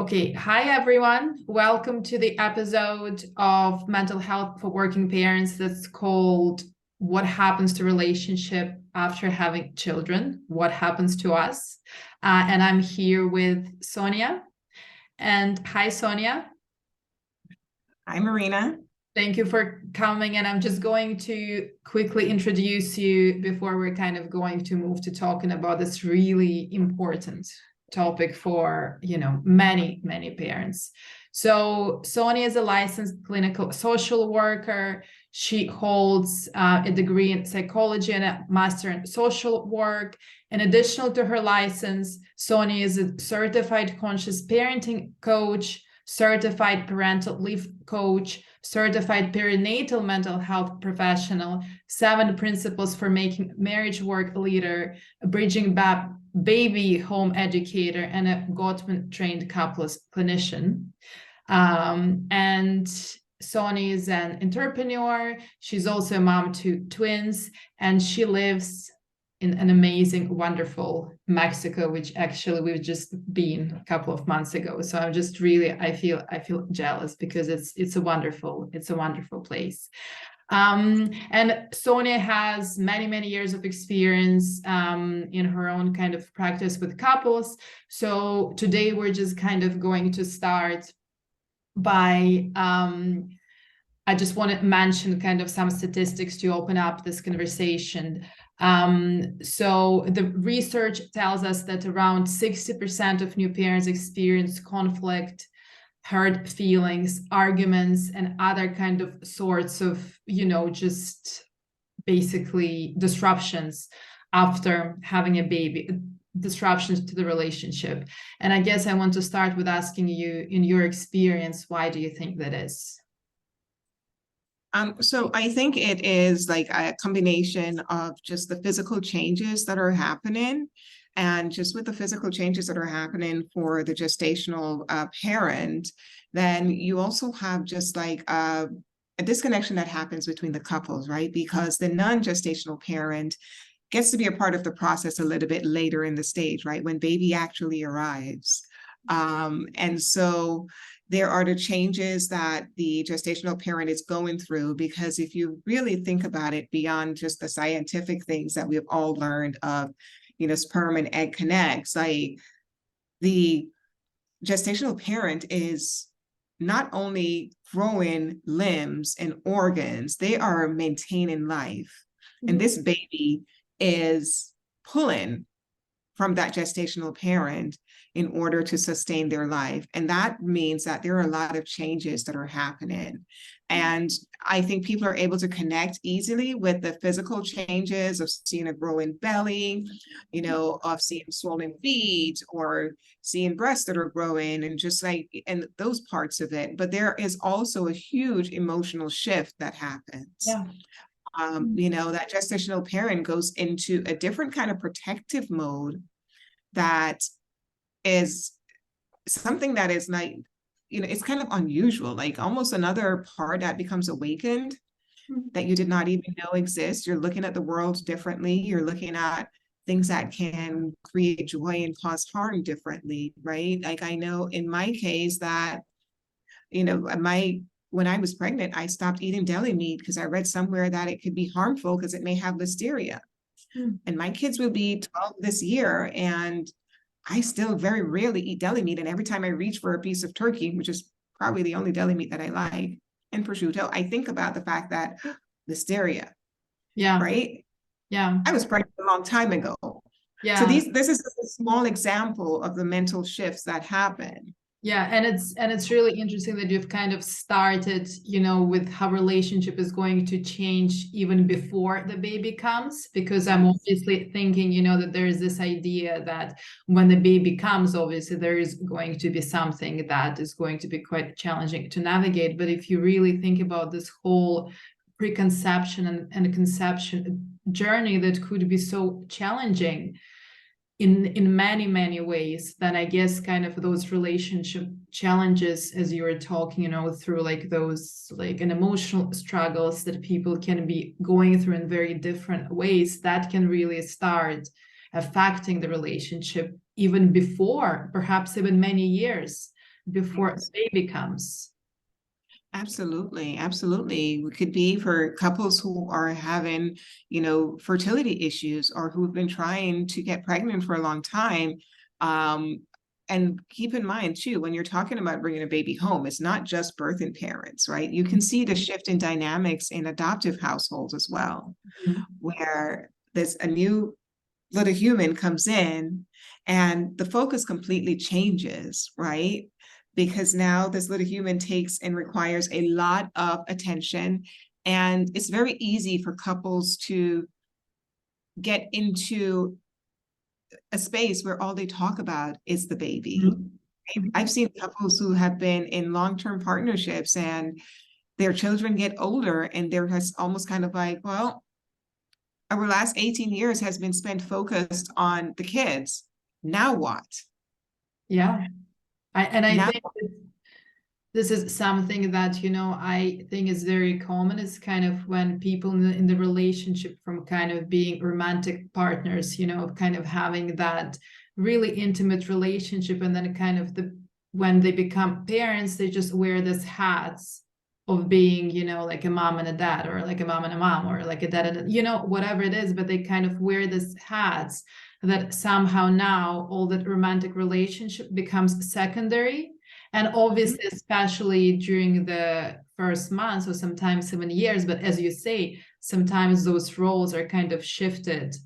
Okay, hi everyone. Welcome to the episode of Mental Health for Working Parents that's called What Happens to Relationship After Having Children? What Happens to Us? And I'm here with Sonya. And hi, Sonya. Hi, Marina. Thank you for coming. And I'm just going to quickly introduce you before we're kind of going to move to talking about this really important topic for, many parents. So Sonia is a licensed clinical social worker. She holds a degree in psychology and a master in social work. In addition to her license, Sonia is a certified conscious parenting coach, certified parental leave coach, certified perinatal mental health professional, 7 principles for making marriage work leader, a bridging baby home educator, and a Gottman trained couples clinician. And Sonia is an entrepreneur. She's also a mom to twins, and she lives in an amazing, wonderful Mexico, which actually we've just been a couple of months ago. So I'm just really, I feel jealous because it's a wonderful place. And Sonia has many years of experience in her own kind of practice with couples. So today we're just kind of going to start by I just want to mention kind of some statistics to open up this conversation. So the research tells us that around 60% of new parents experience conflict, hurt feelings, arguments, and other kind of sorts of, just basically disruptions after having a baby, disruptions to the relationship. And I guess I want to start with asking you, in your experience, why do you think that is? So I think it is like a combination of just the physical changes that are happening, and just with the physical changes that are happening for the gestational parent, then you also have just like a disconnection that happens between the couples, right? Because the non-gestational parent gets to be a part of the process a little bit later in the stage, right? When baby actually arrives. And so there are the changes that the gestational parent is going through, because if you really think about it beyond just the scientific things that we've all learned of, sperm and egg connects, like the gestational parent is not only growing limbs and organs, they are maintaining life. And this baby is pulling from that gestational parent in order to sustain their life. And that means that there are a lot of changes that are happening. And I think people are able to connect easily with the physical changes of seeing a growing belly, of seeing swollen feet or seeing breasts that are growing, and just like, and those parts of it. But there is also a huge emotional shift that happens. Yeah. That gestational parent goes into a different kind of protective mode that is something that is like, it's kind of unusual, like almost another part that becomes awakened that you did not even know exist. You're looking at the world differently. You're looking at things that can create joy and cause harm differently, right? Like I know in my case that, when I was pregnant, I stopped eating deli meat because I read somewhere that it could be harmful because it may have listeria. And my kids will be 12 this year, and I still very rarely eat deli meat. And every time I reach for a piece of turkey, which is probably the only deli meat that I like, and prosciutto, I think about the fact that listeria. Yeah. Right? Yeah. I was pregnant a long time ago. Yeah. So this is a small example of the mental shifts that happen. Yeah, and it's really interesting that you've kind of started, with how relationship is going to change even before the baby comes, because I'm obviously thinking, that there is this idea that when the baby comes, obviously there is going to be something that is going to be quite challenging to navigate. But if you really think about this whole preconception and conception journey that could be so challenging in many ways, then I guess kind of those relationship challenges, as you were talking, through like those like an emotional struggles that people can be going through in very different ways, that can really start affecting the relationship even before, perhaps even many years before the baby comes. Absolutely, absolutely. It could be for couples who are having, fertility issues or who've been trying to get pregnant for a long time. And keep in mind too, when you're talking about bringing a baby home, it's not just birthing parents, right? You can see the shift in dynamics in adoptive households as well, Mhm. where there's a new little human comes in and the focus completely changes, right? Because now this little human takes and requires a lot of attention. And it's very easy for couples to get into a space where all they talk about is the baby. Mhm. I've seen couples who have been in long-term partnerships and their children get older and there has almost kind of like, well, our last 18 years has been spent focused on the kids. Now what? Yeah. I Now, think this is something that, I think is very common. Is kind of when people in the relationship from kind of being romantic partners, kind of having that really intimate relationship, and then kind of when they become parents, they just wear this hats of being, like a mom and a dad, or like a mom and a mom, or like a dad and whatever it is, but they kind of wear this hats that somehow now all that romantic relationship becomes secondary. And obviously, especially during the first months or sometimes 7 years, but as you say, sometimes those roles are kind of shifted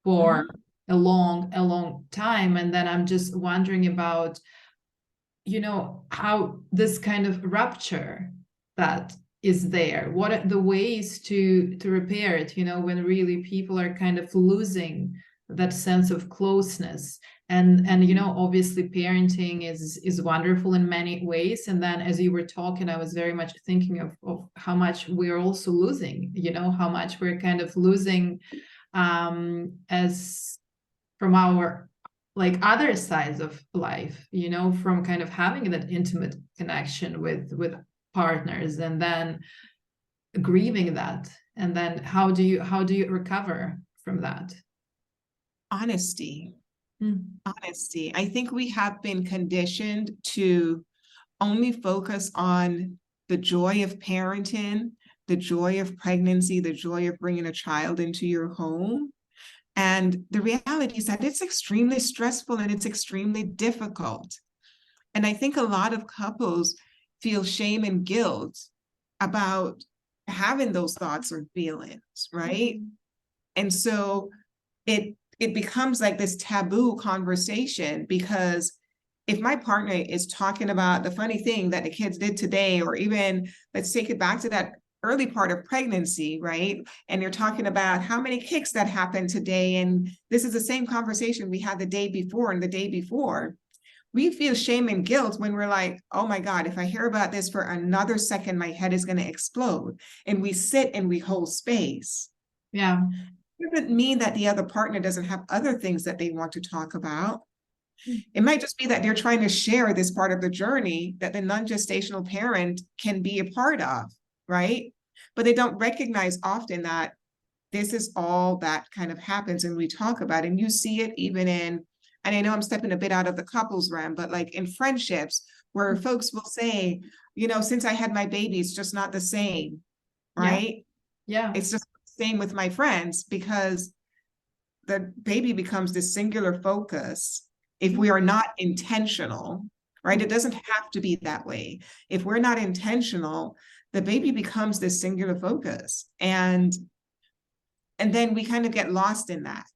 for a long time. And then I'm just wondering about, how this kind of rupture that is there, what are the ways to repair it, when really people are kind of losing that sense of closeness. And obviously parenting is wonderful in many ways, and then as you were talking, I was very much thinking of how much we're also losing, how much we're kind of losing as from our like other sides of life, from kind of having that intimate connection with partners, and then grieving that, and then how do you recover from that? honesty. Mm. Honesty. I think we have been conditioned to only focus on the joy of parenting, the joy of pregnancy, the joy of bringing a child into your home. And the reality is that it's extremely stressful and it's extremely difficult. And I think a lot of couples feel shame and guilt about having those thoughts or feelings, right? And so it becomes like this taboo conversation, because if my partner is talking about the funny thing that the kids did today, or even let's take it back to that early part of pregnancy, right? And you're talking about how many kicks that happened today, and this is the same conversation we had the day before and the day before. We feel shame and guilt when we're like, oh my God, if I hear about this for another second, my head is going to explode. And we sit and we hold space. Yeah. Doesn't mean that the other partner doesn't have other things that they want to talk about. It might just be that they're trying to share this part of the journey that the non-gestational parent can be a part of, right? But they don't recognize often that this is all that kind of happens and we talk about, and you see it even in, and I know I'm stepping a bit out of the couples realm, but like in friendships where folks will say, since I had my baby, it's just not the same, right? Yeah. It's just the same with my friends, because the baby becomes this singular focus if we are not intentional, right? It doesn't have to be that way. If we're not intentional, the baby becomes this singular focus. And then we kind of get lost in that,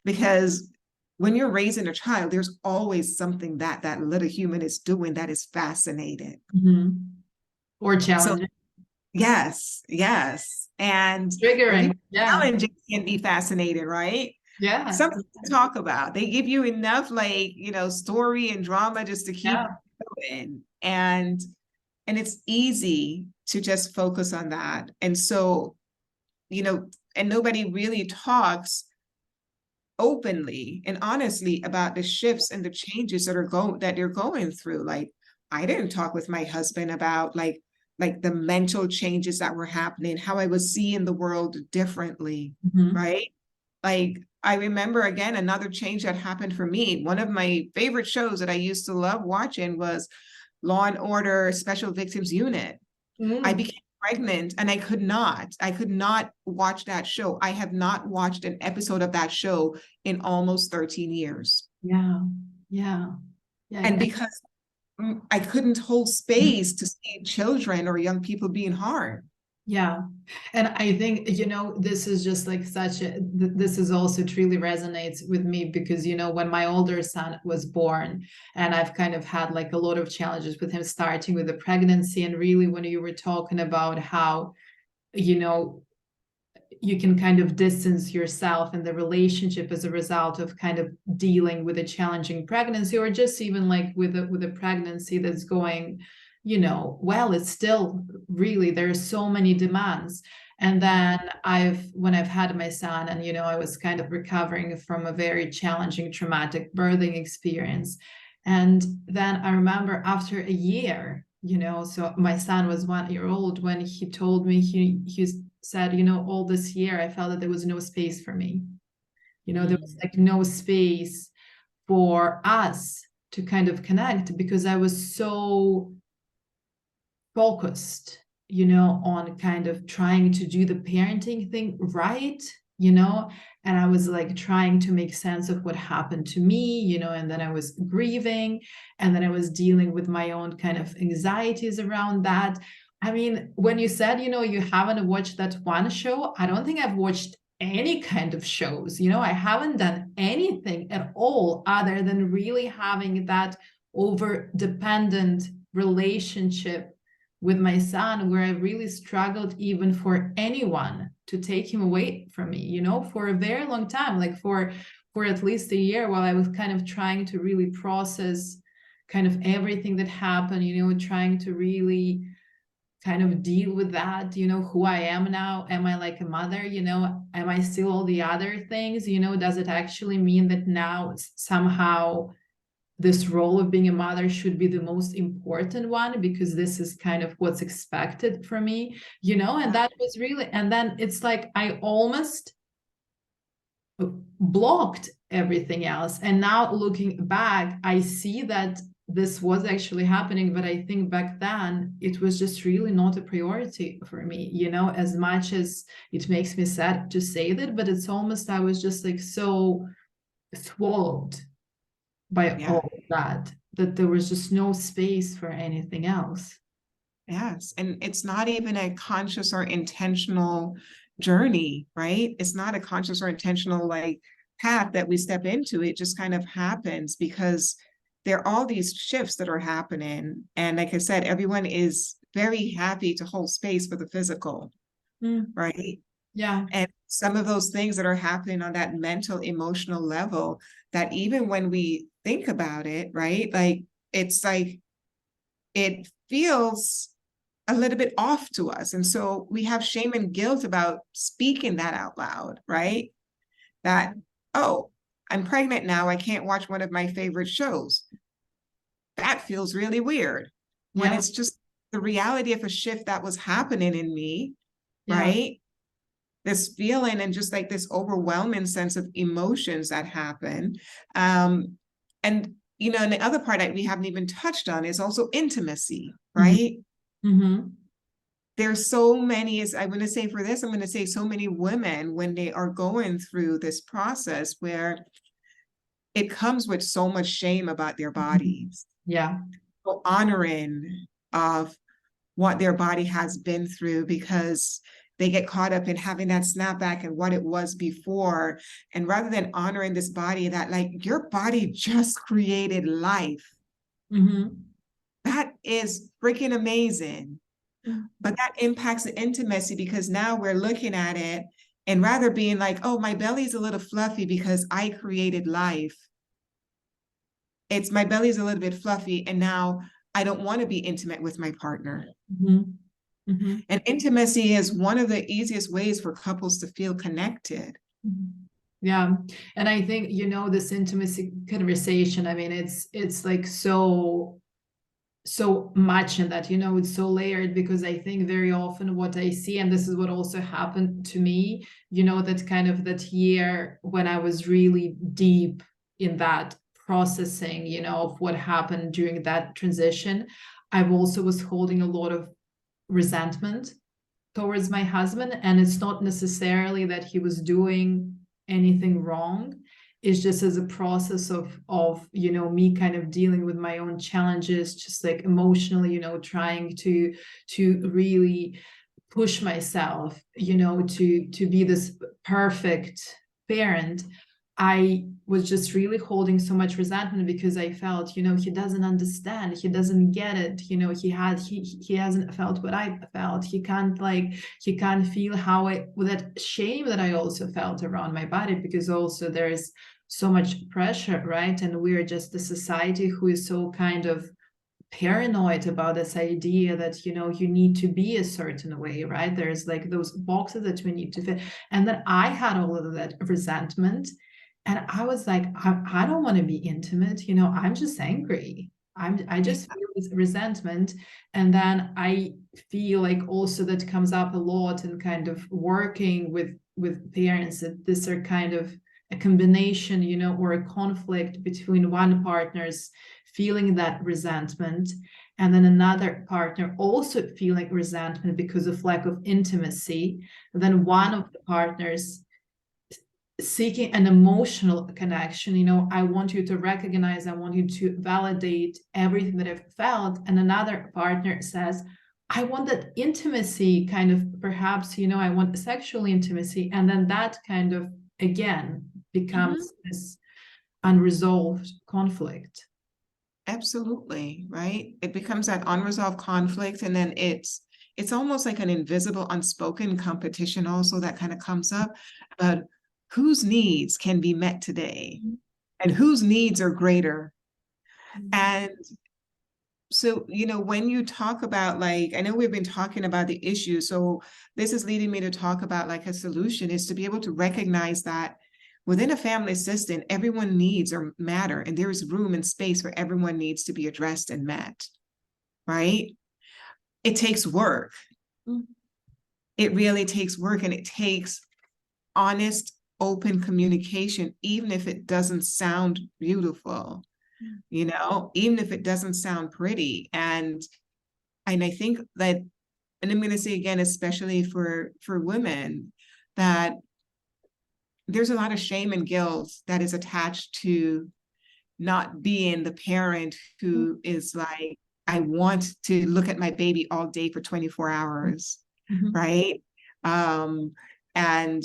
because when you're raising a child, there's always something that little human is doing that is fascinating. Or So challenging. yes. And Triggering. Yeah. challenging can be fascinating, right? Yeah. Something to talk about. They give you enough story and drama just to keep Yeah. going. And it's easy to just focus on that. And so, and nobody really talks openly and honestly about the shifts and the changes that you're going through. Like, I didn't talk with my husband about like the mental changes that were happening, how I was seeing the world differently, right? Like, I remember again, another change that happened for me. One of my favorite shows that I used to love watching was Law and Order Special Victims Unit. I Mm. became pregnant and I could not watch that show. I have not watched an episode of that show in almost 13 years. Yeah, yeah, And yeah. because I couldn't hold space to see children or young people being harmed. Yeah. And I think, this is just like this is also truly resonates with me because, when my older son was born, and I've kind of had like a lot of challenges with him, starting with the pregnancy. And really, when you were talking about how, you know, you can kind of distance yourself in the relationship as a result of kind of dealing with a challenging pregnancy, or just even like with a pregnancy that's going, well, it's still really, there's so many demands. And then when I've had my son, and I was kind of recovering from a very challenging traumatic birthing experience. And then I remember after a year, so my son was 1 year old, when he told me, he said, all this year I felt that there was no space for me. There was like no space for us to kind of connect, because I was so focused, on kind of trying to do the parenting thing right, and I was like trying to make sense of what happened to me, and then I was grieving, and then I was dealing with my own kind of anxieties around that. I mean, when you said, you haven't watched that one show, I don't think I've watched any kind of shows. I haven't done anything at all other than really having that over dependent relationship with my son, where I really struggled even for anyone to take him away from me, for a very long time, like for at least a year, while I was kind of trying to really process kind of everything that happened, trying to really kind of deal with that, who I am now. Am I like a mother? Am I still all the other things? Does it actually mean that now somehow this role of being a mother should be the most important one, because this is kind of what's expected from me, and that was really, and then it's like I almost blocked everything else. And now looking back, I see that this was actually happening, but I think back then it was just really not a priority for me, as much as it makes me sad to say that, but it's almost, I was just like so swallowed by Yeah. all of that there was just no space for anything else. Yes. And it's not even a conscious or intentional journey, right? It's not a conscious or intentional like path that we step into. It just kind of happens because there are all these shifts that are happening. And like I said, everyone is very happy to hold space for the physical, right? Yeah. And some of those things that are happening on that mental, emotional level, that even when we think about it, right? Like, it's like, it feels a little bit off to us. And so we have shame and guilt about speaking that out loud, right? That, oh, I'm pregnant now, I can't watch one of my favorite shows. That feels really weird when Yeah. it's just the reality of a shift that was happening in me, Yeah. right? This feeling and just like this overwhelming sense of emotions that happen. And, and the other part that we haven't even touched on is also intimacy, right? Mm-hmm. There's so many, as I'm going to say for this, I'm going to say so many women when they are going through this process where it comes with so much shame about their bodies. Yeah. So honoring of what their body has been through, because they get caught up in having that snapback and what it was before. And rather than honoring this body, that like your body just created life. Mm-hmm. That is freaking amazing. But that impacts the intimacy, because now we're looking at it and rather being like, oh, my belly's a little fluffy because I created life. It's my belly's a little bit fluffy and now I don't want to be intimate with my partner. Mm-hmm. Mm-hmm. And intimacy is one of the easiest ways for couples to feel connected. Yeah. And I think, this intimacy conversation, I mean, it's like so so much in that, you know, it's so layered, because I think very often what I see, and this is what also happened to me, you know, that kind of that year when I was really deep in that processing, you know, of what happened during that transition, I've also was holding a lot of resentment towards my husband. And it's not necessarily that he was doing anything wrong. It's just as a process of you know, me kind of dealing with my own challenges, just like emotionally, you know, trying to really push myself, you know, to be this perfect parent. I was just really holding so much resentment, because I felt, you know, he doesn't understand, he doesn't get it, you know, he hasn't felt what I felt, he can't feel how I, with that shame that I also felt around my body, because also there's so much pressure, right? And we're just a society who is so kind of paranoid about this idea that, you know, you need to be a certain way, right? There's like those boxes that we need to fit. And then I had all of that resentment, and I was like, I don't want to be intimate, you know, I'm just angry. I Yeah. just feel this resentment. And then I feel like also that comes up a lot in kind of working with parents, that this are kind of a combination, you know, or a conflict between one partner's feeling that resentment, and then another partner also feeling resentment because of lack of intimacy. Then one of the partners seeking an emotional connection, you know, I want you to recognize, I want you to validate everything that I've felt. And another partner says, I want that intimacy, kind of, perhaps, you know, I want sexual intimacy. And then that kind of again becomes this unresolved conflict. Absolutely, right? It becomes that unresolved conflict, and then it's almost like an invisible, unspoken competition also that kind of comes up about whose needs can be met today and whose needs are greater. And so, you know, when you talk about, like, I know we've been talking about the issue, so this is leading me to talk about like a solution is to be able to recognize that within a family system, everyone needs or matter, and there is room and space where everyone needs to be addressed and met, right? It takes work. It really takes work, and it takes honest, open communication, even if it doesn't sound beautiful, you know, even if it doesn't sound pretty. And I think that, and I'm going to say again, especially for women, that there's a lot of shame and guilt that is attached to not being the parent who is like, I want to look at my baby all day for 24 hours, right? And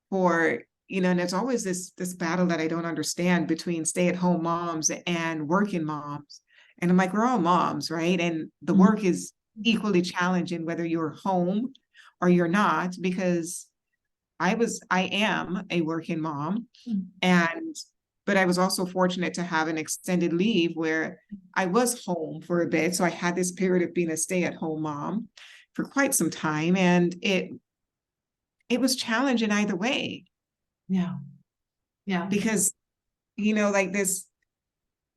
for, you know, and there's always this battle that I don't understand between stay-at-home moms and working moms. And I'm like, we're all moms, right? And the work is equally challenging whether you're home or you're not, because I am a working mom, and but I was also fortunate to have an extended leave where I was home for a bit. So I had this period of being a stay-at-home mom for quite some time, and it was challenging either way. Yeah. Yeah. Because, you know, like this,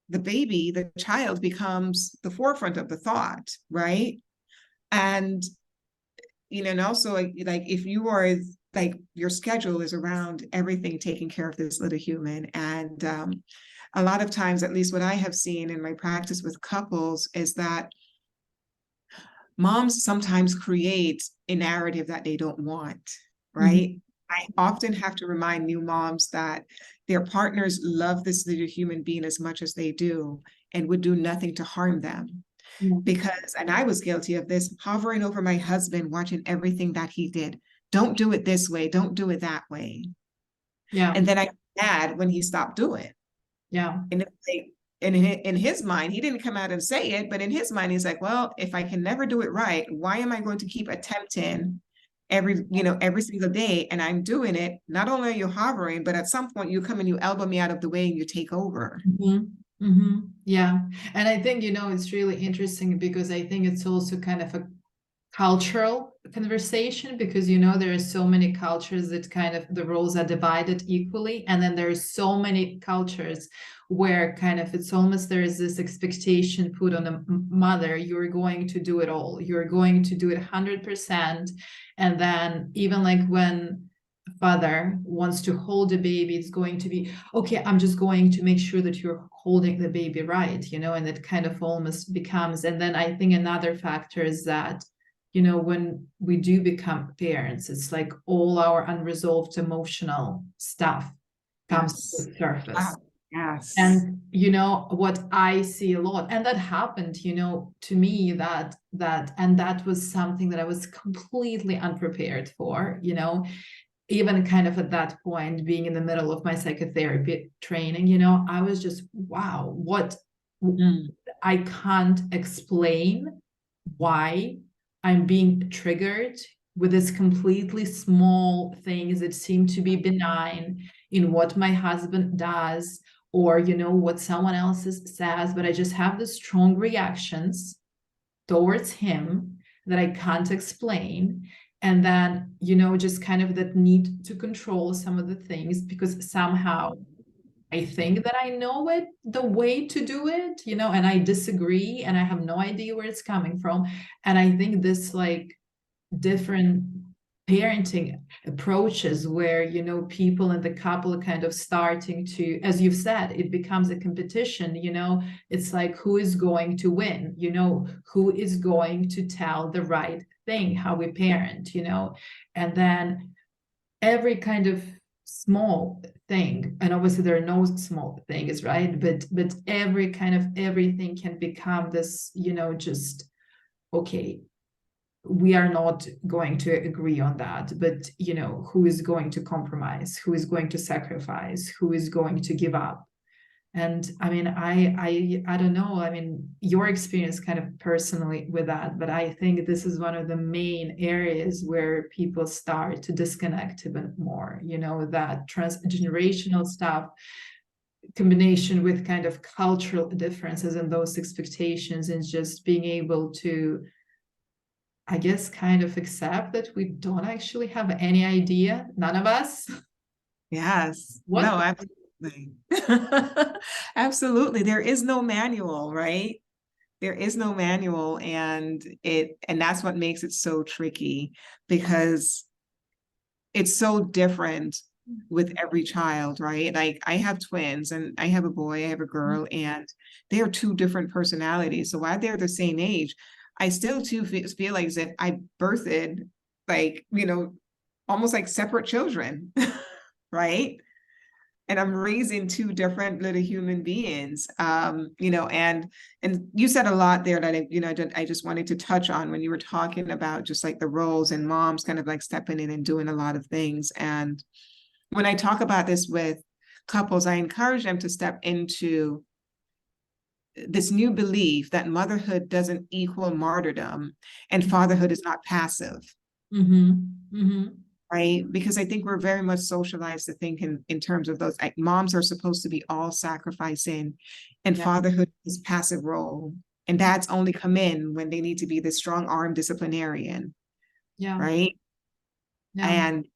the baby, the child becomes the forefront of the thought, right? And, you know, and also like if you are like your schedule is around everything taking care of this little human. And a lot of times, at least what I have seen in my practice with couples, is that moms sometimes create a narrative that they don't want, right? I often have to remind new moms that their partners love this little human being as much as they do and would do nothing to harm them. Because, and I was guilty of this, hovering over my husband, watching everything that he did. Don't do it this way. Don't do it that way. Yeah. And then I got mad when he stopped doing it. Yeah. And in his mind, he didn't come out and say it, but in his mind, he's like, well, if I can never do it right, why am I going to keep attempting every single day? And I'm doing it. Not only are you hovering, but at some point you come and you elbow me out of the way and you take over. Yeah. And I think, you know, it's really interesting, because I think it's also kind of a cultural conversation, because, you know, there are so many cultures that kind of the roles are divided equally, and then there are so many cultures where kind of it's almost there is this expectation put on a mother, you're going to do it all, you're going to do it 100%. And then even like when a father wants to hold a baby, it's going to be, okay, I'm just going to make sure that you're holding the baby right, you know, and it kind of almost becomes. And then I think another factor is that, you know, when we do become parents, it's like all our unresolved emotional stuff comes to Yes. the surface. Wow. Yes. And you know what I see a lot, and that happened, you know, to me, that was something that I was completely unprepared for, you know, even kind of at that point, being in the middle of my psychotherapy training, you know, I was just, wow, what I can't explain why I'm being triggered with this completely small things that seem to be benign in what my husband does, or you know what someone else says, but I just have the strong reactions towards him that I can't explain. And then, you know, just kind of that need to control some of the things because somehow I think that I know it, the way to do it, you know, and I disagree and I have no idea where it's coming from. And I think this like different parenting approaches where, you know, people in the couple are kind of starting to, as you've said, it becomes a competition, you know, it's like who is going to win, you know, who is going to tell the right thing, how we parent, you know, and then every kind of small thing, and obviously there are no small things, right, but every kind of everything can become this, you know, just okay, we are not going to agree on that, but you know, who is going to compromise, who is going to sacrifice, who is going to give up. And I mean, I don't know, I mean, your experience kind of personally with that, but I think this is one of the main areas where people start to disconnect even more, you know, that transgenerational stuff combination with kind of cultural differences and those expectations, and just being able to, I guess, kind of accept that we don't actually have any idea, none of us, Yes. what. No, absolutely. Absolutely. There is no manual, right? There is no manual, and that's what makes it so tricky, because it's so different with every child, right? Like I have twins, and I have a boy, I have a girl, and they are two different personalities. So while they're the same age, I still too feel like as if I birthed, like, you know, almost like separate children, right? And I'm raising two different little human beings. You know, and you said a lot there that I just wanted to touch on when you were talking about just like the roles and moms kind of like stepping in and doing a lot of things. And when I talk about this with couples, I encourage them to step into this new belief that motherhood doesn't equal martyrdom and fatherhood is not passive. Right? Because I think we're very much socialized to think in terms of those, like moms are supposed to be all sacrificing, and Yeah. fatherhood is passive role. And dads only come in when they need to be the strong arm disciplinarian. Yeah. Right. Yeah. And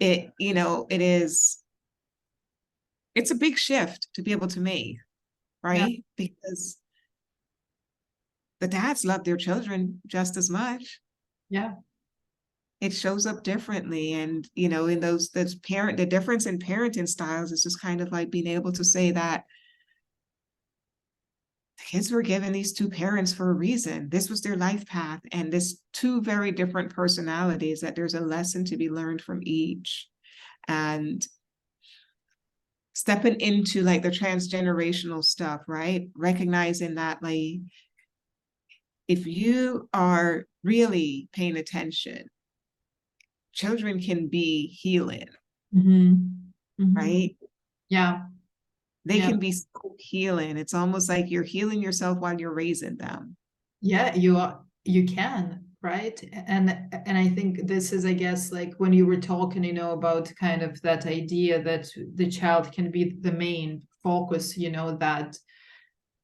it's a big shift to be able to make, Yeah. right? Because the dads love their children just as much. Yeah. It shows up differently. And, you know, in the difference in parenting styles is just kind of like being able to say that the kids were given these two parents for a reason. This was their life path, and this two very different personalities, that there's a lesson to be learned from each. And stepping into like the transgenerational stuff, right? Recognizing that, like, if you are really paying attention, children can be healing, right? Yeah. They Yeah. can be so healing. It's almost like you're healing yourself while you're raising them. Yeah, you can, right? And I think this is, I guess, like when you were talking, you know, about kind of that idea that the child can be the main focus, you know, that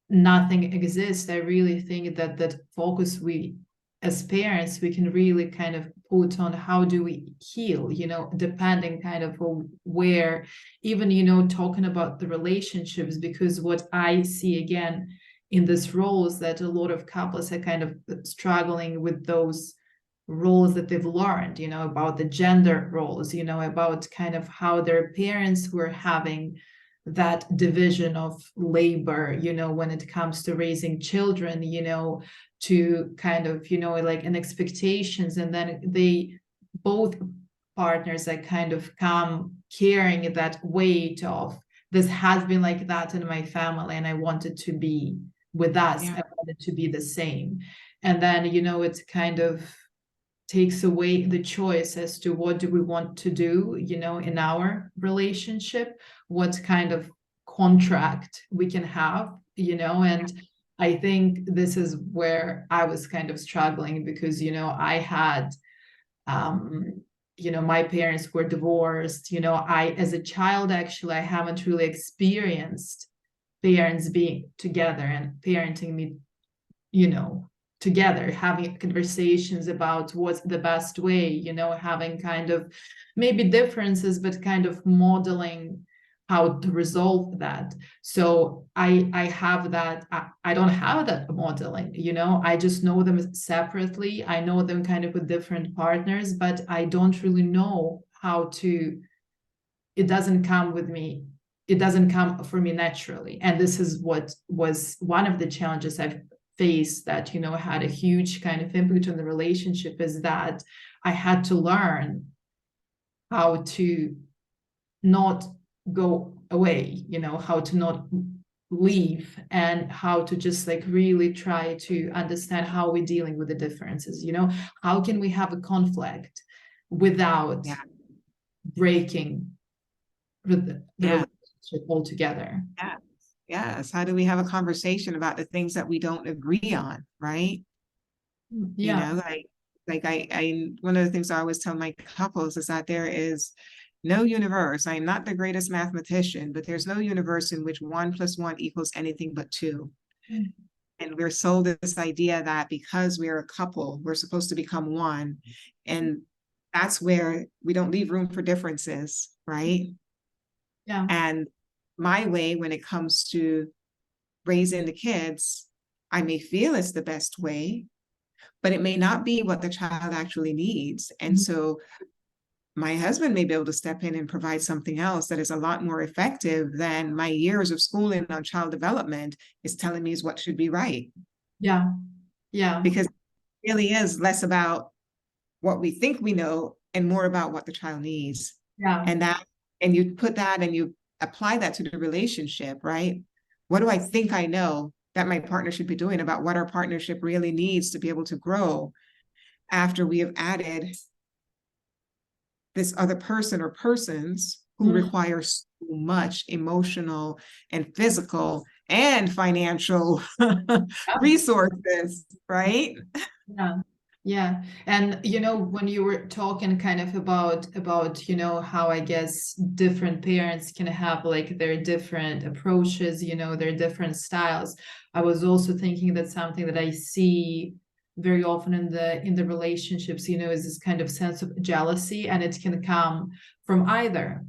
nothing exists. I really think that that focus we as parents, we can really kind of put on how do we heal, depending kind of on where, even, talking about the relationships, because what I see again in this role is that a lot of couples are kind of struggling with those roles that they've learned, about the gender roles, about kind of how their parents were having that division of labor, when it comes to raising children, to kind of, like an expectations. And then both partners are kind of come carrying that weight of, this has been like that in my family, and I wanted to be with us. Yeah. I wanted to be the same. And then, it's kind of takes away the choice as to what do we want to do, in our relationship, what kind of contract we can have, and I think this is where I was kind of struggling, because, I had, my parents were divorced, as a child, actually, I haven't really experienced parents being together and parenting me, together, having conversations about what's the best way, having kind of maybe differences, but kind of modeling how to resolve that. So I have that, I don't have that modeling, I just know them separately. I know them kind of with different partners, but I don't really know how to, it doesn't come with me. It doesn't come for me naturally. And this is what was one of the challenges I've faced that, had a huge kind of impact on the relationship, is that I had to learn how to not go away, how to not leave, and how to just like really try to understand how we're dealing with the differences, how can we have a conflict without breaking the relationship altogether. Yeah. Yes. How do we have a conversation about the things that we don't agree on, right? Yeah. I one of the things I always tell my couples is that there is no universe. I'm not the greatest mathematician, but there's no universe in which 1 + 1 equals anything but 2. Mm. And we're sold this idea that because we're a couple, we're supposed to become one. And that's where we don't leave room for differences, right? Yeah. And my way, when it comes to raising the kids, I may feel it's the best way, but it may not be what the child actually needs. And so my husband may be able to step in and provide something else that is a lot more effective than my years of schooling on child development is telling me is what should be right. Yeah. Yeah. Because it really is less about what we think we know and more about what the child needs. Yeah. And you put that and you apply that to the relationship, right? What do I think I know that my partner should be doing about what our partnership really needs to be able to grow after we have added this other person or persons who require so much emotional and physical and financial resources, right? Yeah. Yeah. And when you were talking kind of about how I guess different parents can have like their different approaches, their different styles, I was also thinking that something that I see very often in the relationships, is this kind of sense of jealousy, and it can come from either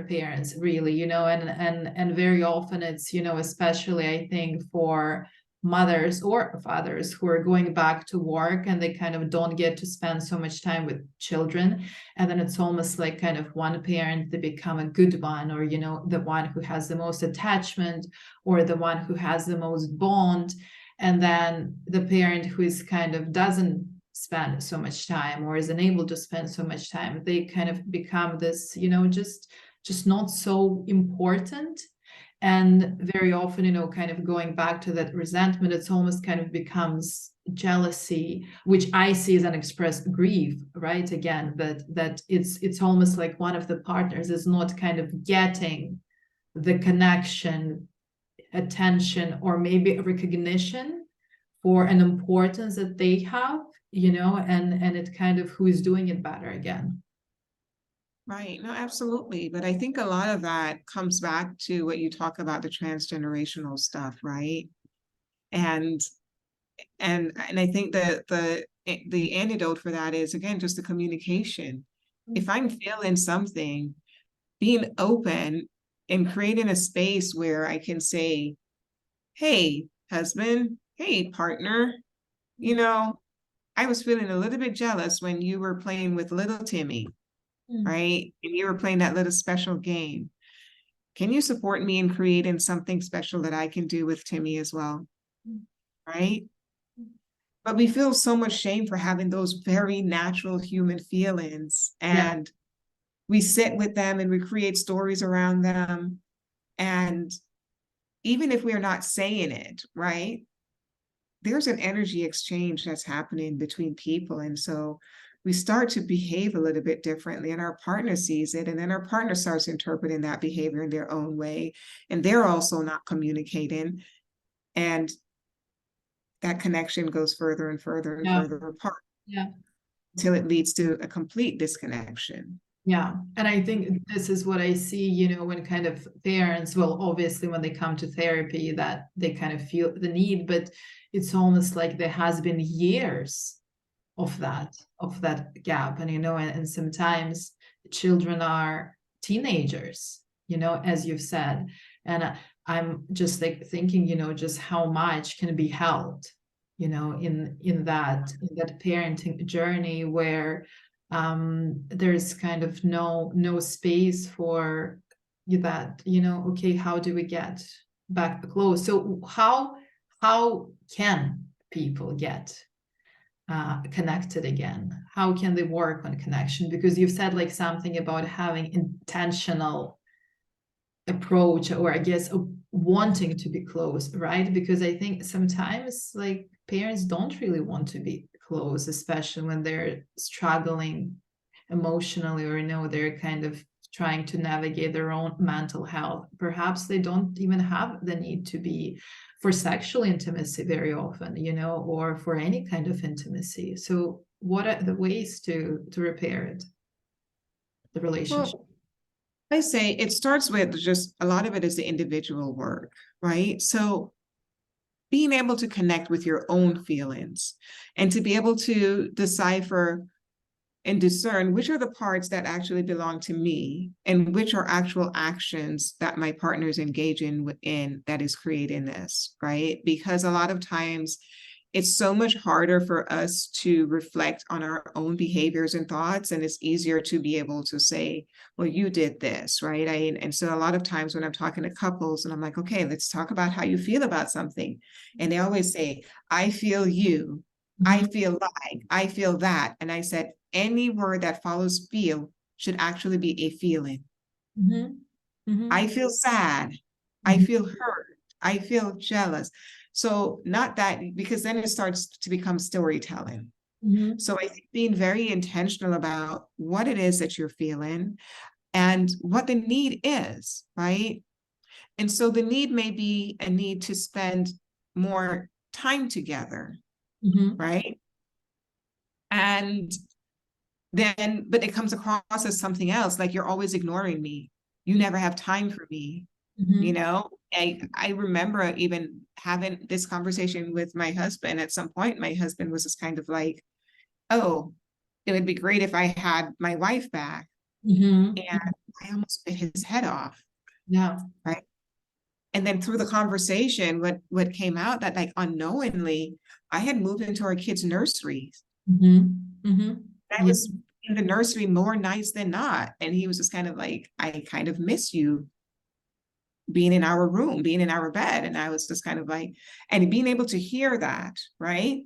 parents, really, and very often it's, especially I think for mothers or fathers who are going back to work, and they kind of don't get to spend so much time with children, and then it's almost like kind of one parent, they become a good one, or the one who has the most attachment, or the one who has the most bond, and then the parent who is kind of doesn't spend so much time or is unable to spend so much time, they kind of become this, just not so important. And very often, kind of going back to that resentment, it's almost kind of becomes jealousy, which I see as unexpressed grief, right? Again, that it's almost like one of the partners is not kind of getting the connection, attention, or maybe a recognition for an importance that they have, and it kind of who is doing it better again. Right. No, absolutely. But I think a lot of that comes back to what you talk about, the transgenerational stuff, right? And and I think that the antidote for that is, again, just the communication. If I'm feeling something, being open and creating a space where I can say, hey, husband, hey, partner, you know, I was feeling a little bit jealous when you were playing with little Timmy, right? And you were playing that little special game. Can you support me in creating something special that I can do with Timmy as well? Right? But we feel so much shame for having those very natural human feelings. Yeah. And we sit with them and we create stories around them. And even if we're not saying it, right? There's an energy exchange that's happening between people. And so we start to behave a little bit differently, and our partner sees it. And then our partner starts interpreting that behavior in their own way. And they're also not communicating. And that connection goes further and further and Yeah. further apart Yeah. until it leads to a complete disconnection. Yeah. And I think this is what I see, when kind of parents, well, obviously when they come to therapy, that they kind of feel the need, but it's almost like there has been years of that gap. And sometimes children are teenagers, as you've said. And I'm just like thinking, just how much can be held, in that parenting journey where there's kind of no space for that, okay, how do we get back close? So how can people get connected again? How can they work on connection? Because you've said like something about having intentional approach, or I guess wanting to be close, right? Because I think sometimes like parents don't really want to be close, especially when they're struggling emotionally, or they're kind of trying to navigate their own mental health. Perhaps they don't even have the need to be for sexual intimacy very often, or for any kind of intimacy. So what are the ways to repair it, the relationship? Well, I say it starts with just a lot of it is the individual work, right? So being able to connect with your own feelings and to be able to decipher and discern which are the parts that actually belong to me and which are actual actions that my partner is engaging within that is creating this, right? Because a lot of times it's so much harder for us to reflect on our own behaviors and thoughts, and it's easier to be able to say, well, you did this, right? And so a lot of times when I'm talking to couples and I'm like, okay, let's talk about how you feel about something. And they always say, I feel you, I feel like, I feel that. And I said, any word that follows feel should actually be a feeling. I feel sad, I feel hurt, I feel jealous. So not that, because then it starts to become storytelling. So I think being very intentional about what it is that you're feeling and what the need is, right? And so the need may be a need to spend more time together, right? And then, but it comes across as something else, like you're always ignoring me. You never have time for me. I remember even having this conversation with my husband. At some point, my husband was just kind of like, oh, it would be great if I had my wife back. And I almost bit his head off. Yeah. Right. And then through the conversation, what came out that like unknowingly, I had moved into our kids' nurseries. I was in the nursery more nights than not. And he was just kind of like, I kind of miss you being in our room, being in our bed. And I was just kind of like, and being able to hear that, right,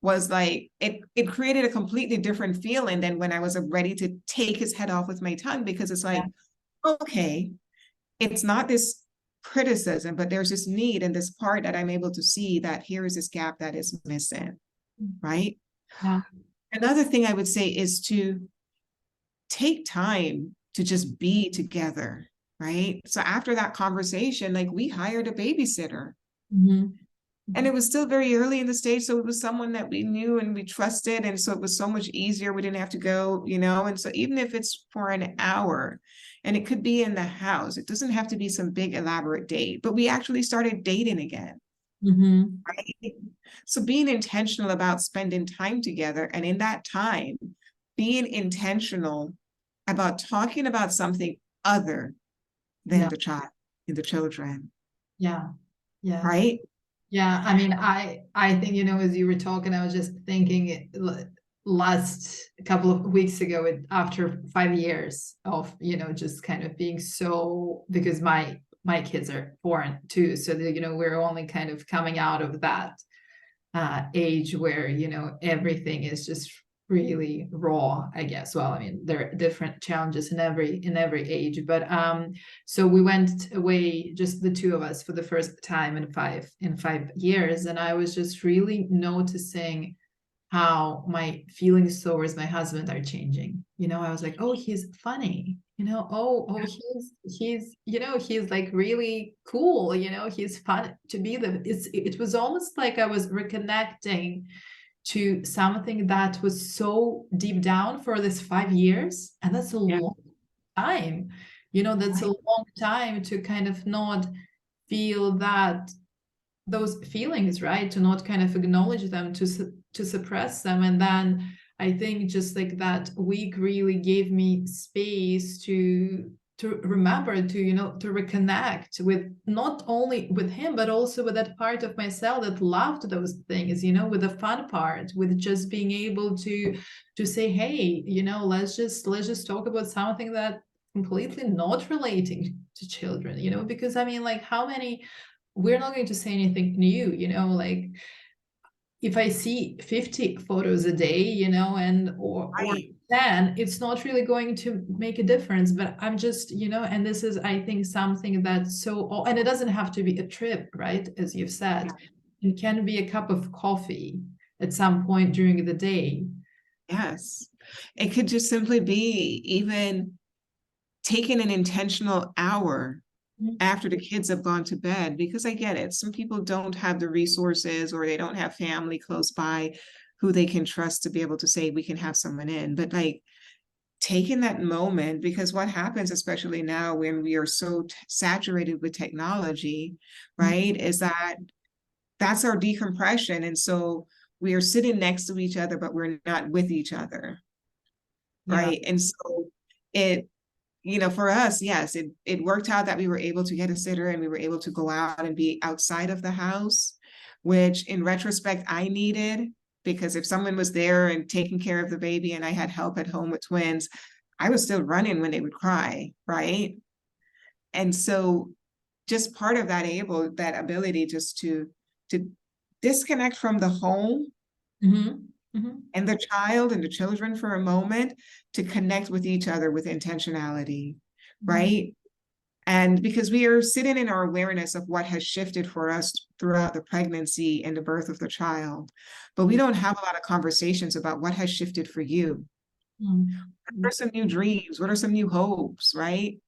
was like, it created a completely different feeling than when I was ready to take his head off with my tongue, because it's like, okay, it's not this criticism, but there's this need and this part that I'm able to see that here is this gap that is missing, right? Yeah. Another thing I would say is to take time to just be together, right? So after that conversation, like we hired a babysitter. And it was still very early in the stage. So it was someone that we knew and we trusted. And so it was so much easier. We didn't have to go, and so even if it's for an hour and it could be in the house, it doesn't have to be some big elaborate date, but we actually started dating again. Mm-hmm. right? So being intentional about spending time together, and in that time, being intentional about talking about something other than Yeah. the child and the children, Yeah. Yeah. right? Yeah, I mean, I think, as you were talking, I was just thinking last couple of weeks ago, after 5 years of, just kind of being so, because my kids are foreign too, so that, we're only kind of coming out of that age where, everything is just really raw, I guess. Well, I mean, there are different challenges in every age, but so we went away, just the two of us, for the first time in 5 years, and I was just really noticing how my feelings towards my husband are changing. I was like, oh, he's funny. He's like really cool. He's fun to be the. It was almost like I was reconnecting to something that was so deep down for this 5 years, and that's a Yeah, long time. That's a right. long time to kind of not feel those feelings, right? To not kind of acknowledge them, to suppress them. And then I think just like that week really gave me space to remember, to reconnect with, not only with him, but also with that part of myself that loved those things, with the fun part, with just being able to say, hey, let's just talk about something that completely not relating to children, because I mean, like, how many, we're not going to say anything new, like if I see 50 photos a day, and or Right. 10, it's not really going to make a difference. But I'm just, and this is, I think, something that's so, and it doesn't have to be a trip, right? As you've said, Yeah. it can be a cup of coffee at some point during the day. Yes. It could just simply be even taking an intentional hour Mhm. after the kids have gone to bed, because I get it. Some people don't have the resources, or they don't have family close by who they can trust to be able to say, we can have someone in. But like taking that moment, because what happens, especially now when we are so saturated with technology, right, is that that's our decompression. And so we are sitting next to each other, but we're not with each other, Yeah. right? And so it, for us, yes, it worked out that we were able to get a sitter and we were able to go out and be outside of the house, which in retrospect I needed, because if someone was there and taking care of the baby and I had help at home with twins, I was still running when they would cry, right? And so just part of that ability just to disconnect from the home Mm-hmm. Mm-hmm. and the child and the children for a moment, to connect with each other with intentionality, right? And because we are sitting in our awareness of what has shifted for us throughout the pregnancy and the birth of the child, but we don't have a lot of conversations about what has shifted for you. What Mm-hmm. are some new dreams? What are some new hopes, right?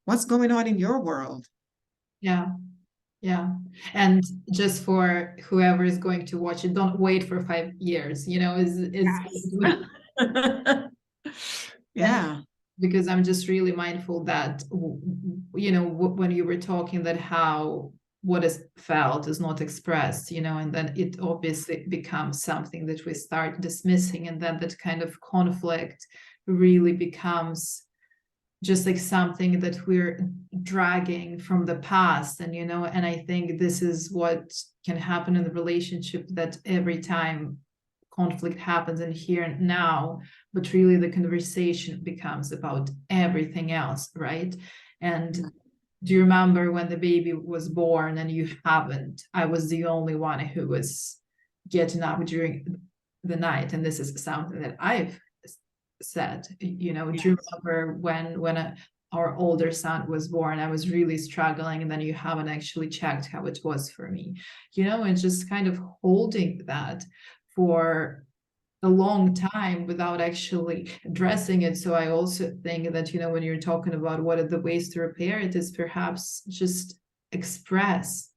What's going on in your world? Yeah. Yeah. And just for whoever is going to watch it, don't wait for 5 years, is Yes. and Yeah. because I'm just really mindful that, when you were talking, that how what is felt is not expressed, and then it obviously becomes something that we start dismissing, and then that kind of conflict really becomes just like something that we're dragging from the past. And I think this is what can happen in the relationship, that every time conflict happens in here and now, but really the conversation becomes about everything else, right? And do you remember when the baby was born and you haven't, I was the only one who was getting up during the night, and this is something that I've said, do you Yes. remember when our older son was born, I was really struggling, and then you haven't actually checked how it was for me, and just kind of holding that for a long time without actually addressing it. So I also think that, when you're talking about what are the ways to repair it, is perhaps just express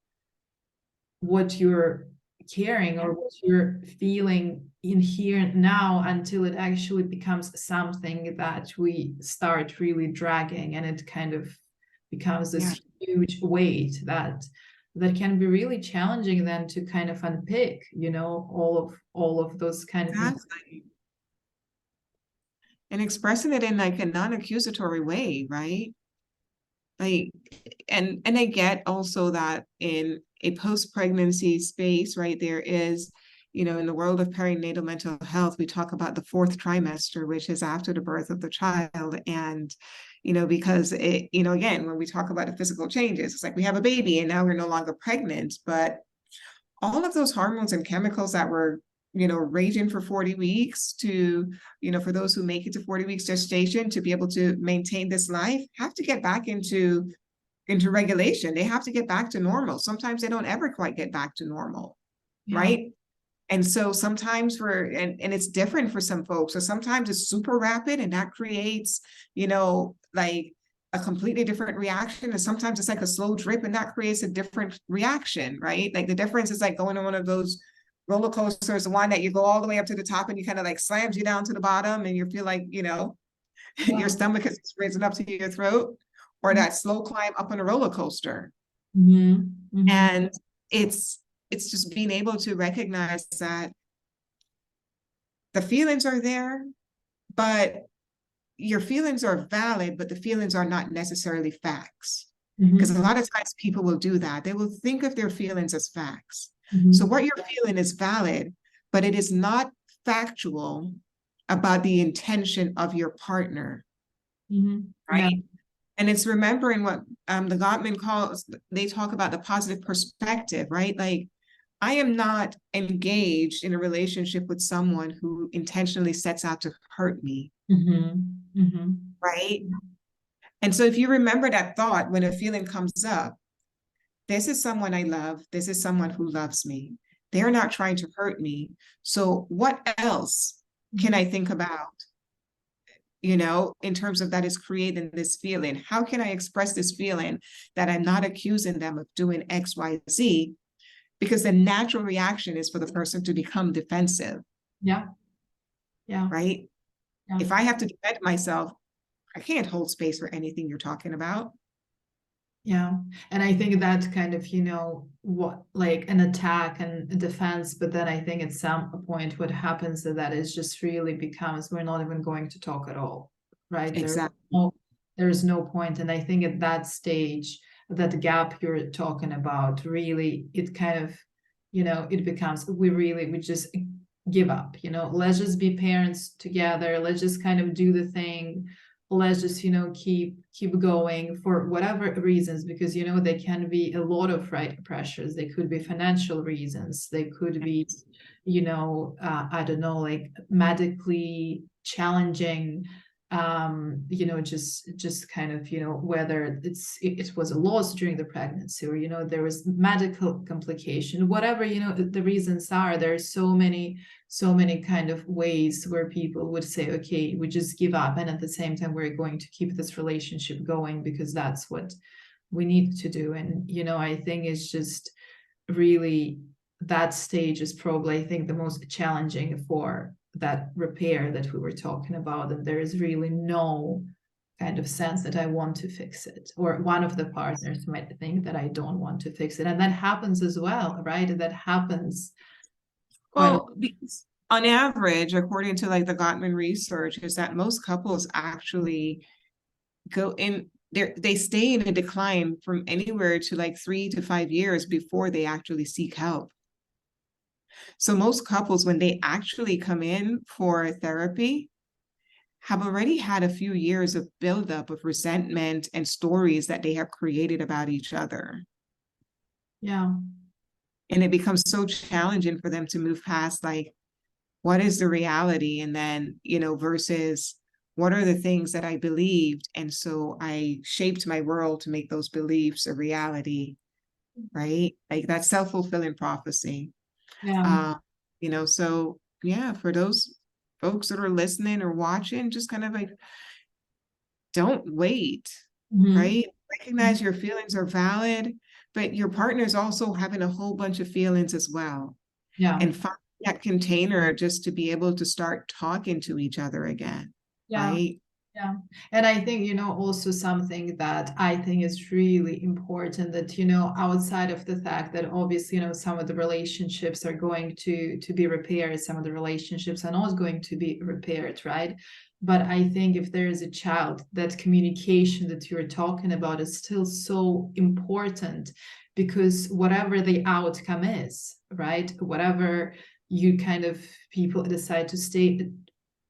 what you're caring or what you're feeling in here and now, until it actually becomes something that we start really dragging, and it kind of becomes Yeah. this huge weight that that can be really challenging then to kind of unpick, you know, all of those kind of things. Exactly. And expressing it in like a non-accusatory way, right? Like, and I get also that in a post-pregnancy space, right, there is, you know, in the world of perinatal mental health, we talk about the fourth trimester, which is after the birth of the child. And, you know, because it, you know, again, when we talk about the physical changes, it's like we have a baby and now we're no longer pregnant, but all of those hormones and chemicals that were, you know, raging for 40 weeks to, you know, for those who make it to 40 weeks gestation to be able to maintain this life, have to get back into regulation. They have to get back to normal. Sometimes they don't ever quite get back to normal, Yeah. right? And so sometimes and it's different for some folks. So sometimes it's super rapid and that creates, you know, like a completely different reaction. And sometimes it's like a slow drip and that creates a different reaction, right? Like the difference is like going on one of those roller coasters, the one that you go all the way up to the top and you kind of like slams you down to the bottom and you feel like, you know, Yeah. your stomach is risen up to your throat, or that slow climb up on a roller coaster. Mm-hmm. Mm-hmm. And it's just being able to recognize that the feelings are there, but your feelings are valid, but the feelings are not necessarily facts. Because a lot of times people will do that. They will think of their feelings as facts. Mm-hmm. So what you're feeling is valid, but it is not factual about the intention of your partner, Mm-hmm. right? Yeah. And it's remembering what the Gottman calls, they talk about the positive perspective, right? Like, I am not engaged in a relationship with someone who intentionally sets out to hurt me, Mm-hmm. Mm-hmm. right? And so if you remember that thought when a feeling comes up, this is someone I love, this is someone who loves me. They're not trying to hurt me. So what else can I think about, you know, in terms of that is creating this feeling? How can I express this feeling that I'm not accusing them of doing X, Y, Z? Because the natural reaction is for the person to become defensive. Yeah. Yeah. Right? Yeah. If I have to defend myself, I can't hold space for anything you're talking about. Yeah. And I think that's kind of, you know, what like an attack and a defense, but then I think at some point what happens is that it just really becomes we're not even going to talk at all. Right. Exactly. There's no point. And I think at that stage, that gap you're talking about, really, it kind of, you know, it becomes we just give up, you know, let's just be parents together, let's just kind of do the thing, let's just, you know, keep going for whatever reasons, because, you know, there can be a lot of right pressures. They could be financial reasons, they could be, you know, I don't know, like medically challenging, you know, just kind of, you know, whether it was a loss during the pregnancy, or, you know, there was medical complication, whatever, you know, the reasons are. There's so many kind of ways where people would say, okay, we just give up, and at the same time we're going to keep this relationship going because that's what we need to do. And, you know, I think it's just really, that stage is probably, I think, the most challenging for that repair that we were talking about. And there is really no kind of sense that I want to fix it, or one of the partners might think that I don't want to fix it. And that happens as well, right? That happens quite Well, because on average, according to like the Gottman research, is that most couples actually go in there, they stay in a decline from anywhere to like 3 to 5 years before they actually seek help. So most couples, when they actually come in for therapy, have already had a few years of buildup of resentment and stories that they have created about each other. yeah. And it becomes so challenging for them to move past, like, what is the reality? And then, you know, versus what are the things that I believed? And so I shaped my world to make those beliefs a reality, right? Like that self-fulfilling prophecy. Yeah. You know, so yeah, for those folks that are listening or watching, just kind of like, don't wait, right? Recognize your feelings are valid, but your partner is also having a whole bunch of feelings as well. Yeah. And find that container just to be able to start talking to each other again, Yeah. right? Yeah. And I think, also something that I think is really important that, outside of the fact that obviously, some of the relationships are going to be repaired, some of the relationships are not going to be repaired, right? But I think if there is a child, that communication that you're talking about is still so important, because whatever the outcome is, right? Whatever you kind of people decide to stay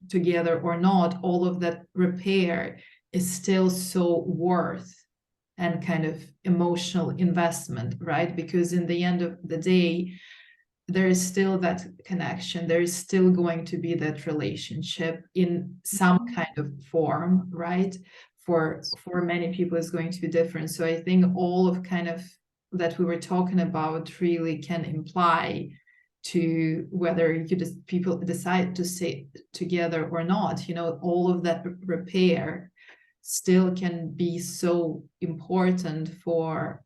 together or not, all of that repair is still so worth and kind of emotional investment, right? Because in the end of the day, there is still that connection. There is still going to be that relationship in some kind of form, right? For many people, it's going to be different. So I think all of kind of that we were talking about really can imply to whether you just people decide to stay together or not. All of that repair still can be so important for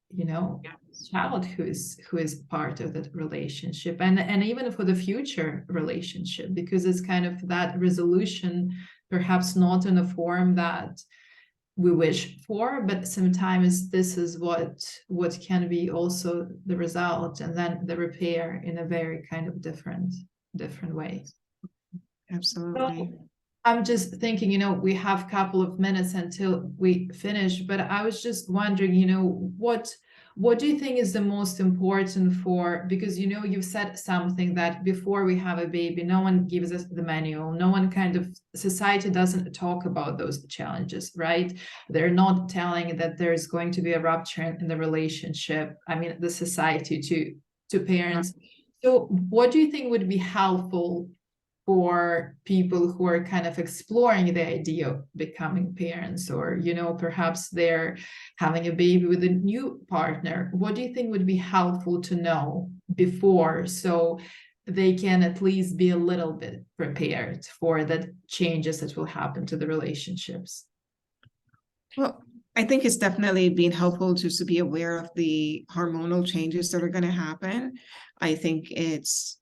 child who is part of that relationship, and even for the future relationship, because it's kind of that resolution, perhaps not in a form that we wish for, but sometimes this is what can be also the result, and then the repair in a very kind of different way. Absolutely. So I'm just thinking, we have a couple of minutes until we finish, but I was just wondering, what do you think is the most important for, because, you've said something that before we have a baby, no one gives us the manual, no one kind of, society doesn't talk about those challenges, right? They're not telling that there's going to be a rupture in the relationship. I mean, the society to parents. So what do you think would be helpful for people who are kind of exploring the idea of becoming parents, or perhaps they're having a baby with a new partner? What do you think would be helpful to know before, so they can at least be a little bit prepared for the changes that will happen to the relationships? Well, I think it's definitely been helpful just to be aware of the hormonal changes that are going to happen. I think it's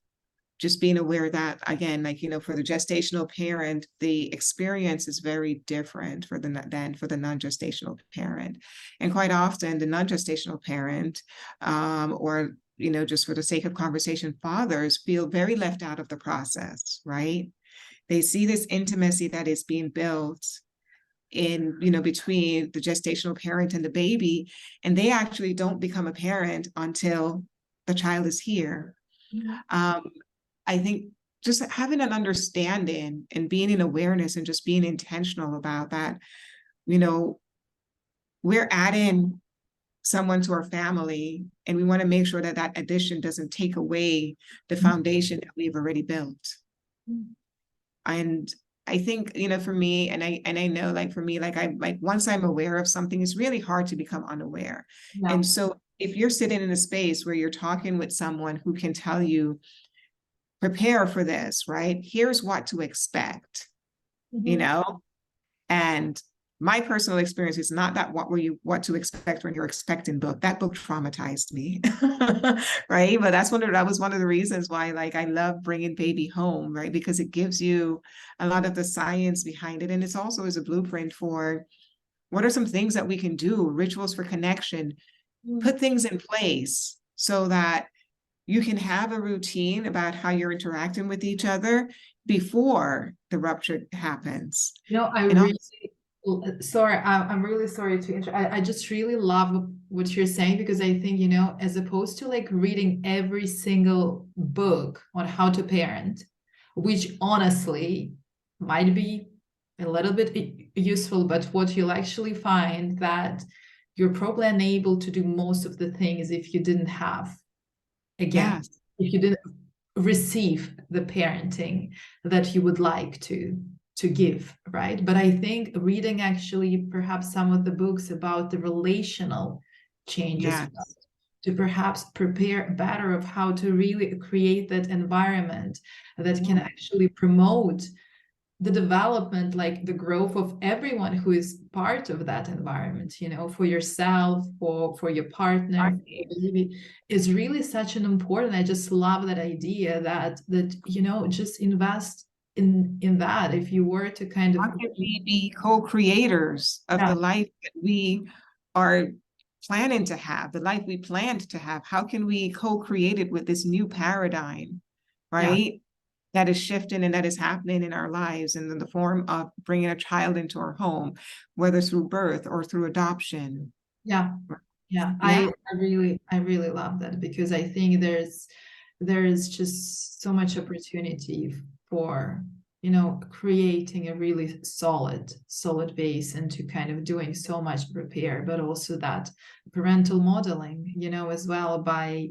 just being aware that, again, like, for the gestational parent, the experience is very different than for the non-gestational parent. And quite often the non-gestational parent, or, just for the sake of conversation, fathers feel very left out of the process, right? They see this intimacy that is being built in, between the gestational parent and the baby, and they actually don't become a parent until the child is here. Um, I think just having an understanding and being in awareness and just being intentional about that, we're adding someone to our family, and we want to make sure that that addition doesn't take away the foundation that we've already built. And I think, for me, and I know, like, for me, like once I'm aware of something, it's really hard to become unaware. Yeah. And so if you're sitting in a space where you're talking with someone who can tell you, prepare for this, right? Here's what to expect, and my personal experience is not that what to expect when you're expecting book. That book traumatized me, right? But that was one of the reasons why, like, I love Bringing Baby Home, right? Because it gives you a lot of the science behind it, and it's also is a blueprint for what are some things that we can do, rituals for connection, put things in place so that you can have a routine about how you're interacting with each other before the rupture happens. I And really, sorry, I'm really sorry to interrupt. I just really love what you're saying, because I think, as opposed to like reading every single book on how to parent, which honestly might be a little bit useful, but what you'll actually find that you're probably unable to do most of the things if you didn't have, again, yes, if you didn't receive the parenting that you would like to give, right? But I think reading actually perhaps some of the books about the relational changes, yes, to perhaps prepare better of how to really create that environment that can actually promote the development, like the growth of everyone who is part of that environment, for yourself, for your partner, for your baby, is really such an important. I just love that idea that just invest in that, if you were to kind of, how can we be co-creators of yeah, the life that we are planning to have, the life we planned to have? How can we co-create it with this new paradigm, yeah, right? That is shifting and that is happening in our lives, and in the form of bringing a child into our home, whether through birth or through adoption. yeah, yeah. Yeah. I really love that, because I think there's just so much opportunity for, you know, creating a really solid base, and to kind of doing so much prepare, but also that parental modeling, you know, as well, by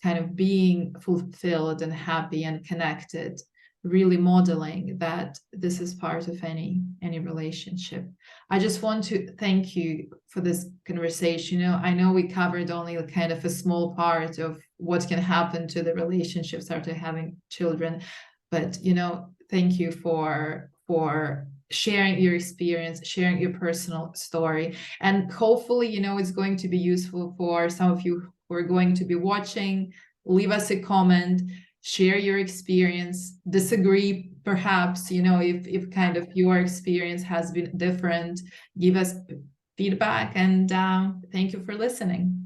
kind of being fulfilled and happy and connected, really modeling that this is part of any relationship. I just want to thank you for this conversation. You know, I know we covered only kind of a small part of what can happen to the relationships after having children, but you know, thank you for sharing your experience, sharing your personal story, and hopefully, you know, it's going to be useful for some of you who are going to be watching. Leave us a comment, share your experience, disagree perhaps, you know, if kind of your experience has been different, give us feedback, and thank you for listening.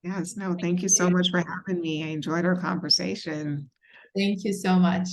Yes, no, thank you so much for having me. I enjoyed our conversation. Thank you so much.